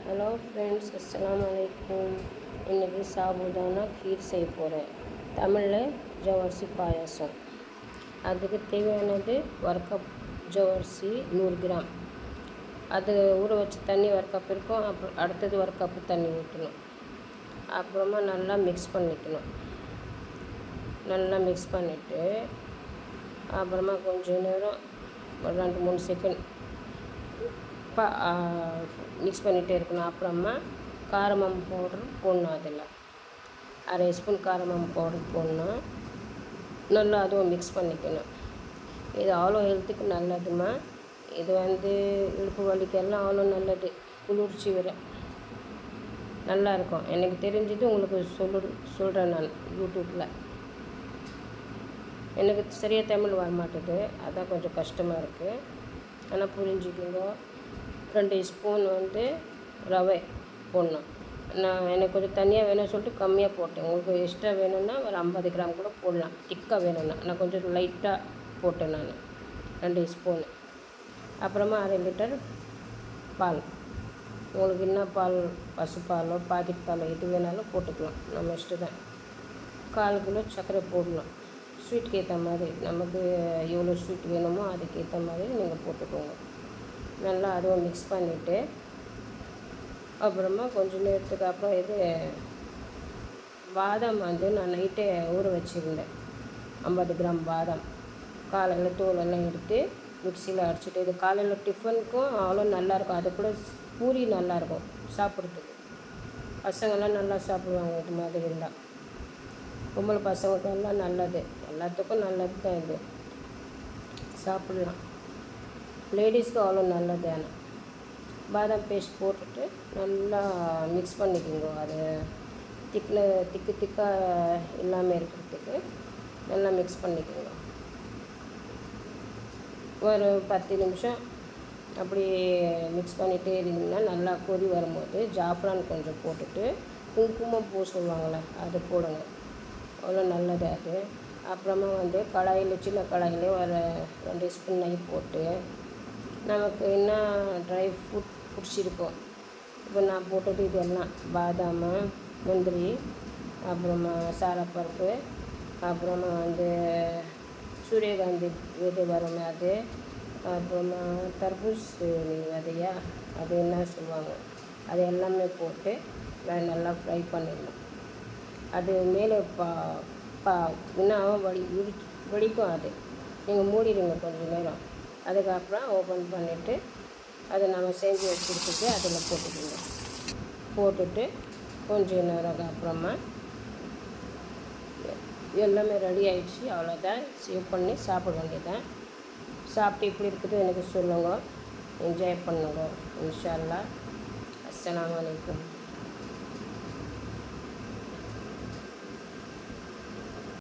Hello friends, அஸ்ஸலாமு அலைக்கும். இன்றைக்கி சாபுதானா கீர் செய்ய போகிறேன். தமிழில் ஜவ்வரிசி பாயாசம். அதுக்கு தேவையானது 1 கப் ஜவ்வரிசி 100 கிராம். அது ஊற வச்ச தண்ணி 1 கப் இருக்கும். அப்புறம் அடுத்தது 1 கப்பு தண்ணி ஊற்றணும். அப்புறமா நல்லா மிக்ஸ் பண்ணிக்கணும். நல்லா மிக்ஸ் பண்ணிவிட்டு அப்புறமா கொஞ்சம் நேரம் ஒரு 2-3 செகண்ட் மிக்ஸ் பண்ணிகிட்டே இருக்கணும். அப்புறமா காரமாம்பு பவுடர் போடணும். அதில் அரை ஸ்பூன் காரமாம்பு பவுடர் போடணும். நல்லா அதுவும் மிக்ஸ் பண்ணிக்கணும். இது அவ்வளோ ஹெல்த்துக்கு நல்லதுமா. இது இடுப்பு வலிக்கெல்லாம் அவ்வளோ நல்லது. குளிர்ச்சி வர நல்லாயிருக்கும். எனக்கு தெரிஞ்சது உங்களுக்கு சொல்கிறேன் நான் யூடியூப்பில். எனக்கு சரியாக தமிழ் வர மாட்டேது, அதான் கொஞ்சம் கஷ்டமாக இருக்குது. ஆனால் புரிஞ்சுக்கிங்க. 2 ஸ்பூன் ரவை போடணும். எனக்கு கொஞ்சம் தனியாக வேணும்னு சொல்லிட்டு கம்மியாக போட்டேன். உங்களுக்கு எக்ஸ்ட்ரா வேணும்னா ஒரு 50 கிராம் கூட போடலாம். திக்காக வேணும்னா. நான் கொஞ்சம் லைட்டாக போட்டேன் நான் 2 ஸ்பூனு. அப்புறமா அரை லிட்டர் பால். உங்களுக்கு என்ன பால், பசுப்பாலோ பாக்கெட் பாலோ எது வேணாலும் போட்டுக்கலாம். நம்ம இஷ்டம் தான். 1/4 கிலோ சர்க்கரை போடணும். ஸ்வீட்டுக்கு ஏற்ற மாதிரி நமக்கு எவ்வளோ ஸ்வீட் வேணுமோ அதுக்கேற்ற மாதிரி நீங்கள் போட்டுக்கோங்க. நல்லா அதுவும் மிக்ஸ் பண்ணிவிட்டு அப்புறமா கொஞ்சம் நேரத்துக்கு அப்புறம் பாதாம் நான் நைட்டே ஊற வச்சுருந்தேன். 50 கிராம் பாதாம். காலையில் தோலெல்லாம் எடுத்து மிக்சியில் அடிச்சுட்டு, இது காலையில் டிஃபனுக்கும் அவ்வளோ நல்லாயிருக்கும். அது கூட பூரி நல்லாயிருக்கும் சாப்பிட்றதுக்கு. பசங்கள்லாம் நல்லா சாப்பிடுவாங்க. இது மாதிரி இருந்தால் பொம்பளை பசங்களுக்கெல்லாம் நல்லது. எல்லாத்துக்கும் நல்லது தான் இது. சாப்பிட்லாம். லேடிஸ்க்கு அவ்வளோ நல்லது. ஆனால் பாதாம் பேஸ்ட் போட்டுட்டு நல்லா மிக்ஸ் பண்ணிக்கோங்க. அது திக்காக இல்லாமல் இருக்கிறதுக்கு நல்லா மிக்ஸ் பண்ணிக்கோங்க. ஒரு 10 நிமிஷம் அப்படி மிக்ஸ் பண்ணிகிட்டே இருந்தீங்கன்னா நல்லா கொதி வரும்போது ஜாஃப்ரான் கொஞ்சம் போட்டுட்டு குங்குமம் பூ சொல்லுவாங்களே அது போடுங்க. அவ்வளோ நல்லது அது. அப்புறமா கடாயில், சின்ன கடாயில் ஒரு 2 ஸ்பூன் நெய் போட்டு நமக்கு என்ன ட்ரை ஃப்ரூட் பிடிச்சிருக்கோம். இப்போ நான் போட்டது இதெல்லாம் பாதாம், முந்திரி, அப்புறமா சாரப்பருப்பு, அப்புறமா சூரியகாந்தி விதை வரும் அது, அப்புறமா தர்பூஸ் விதையா அது என்ன சொல்லுவாங்க, அது எல்லாமே போட்டு நல்லா ஃப்ரை பண்ணிடணும். அது மேலே இன்னும் வடிக்கும். அது நீங்கள் மூடிடுங்க கொஞ்சம் நேரம். அதுக்கப்புறம் ஓப்பன் பண்ணிவிட்டு அதை நம்ம செஞ்சு வச்சுருக்கிட்டு அதில் போட்டுட்டு கொஞ்சம் நேரம் அப்புறமா எல்லாமே ரெடி ஆகிடுச்சு. அவ்வளோதான். சேவ் பண்ணி சாப்பிட வேண்டியதான். சாப்பிட்டு இப்படி இருக்குது எனக்கு சொல்லுங்க. என்ஜாய் பண்ணுங்க. இன்ஷா அல்லாஹ். அஸ்ஸலாமு அலைக்கும்.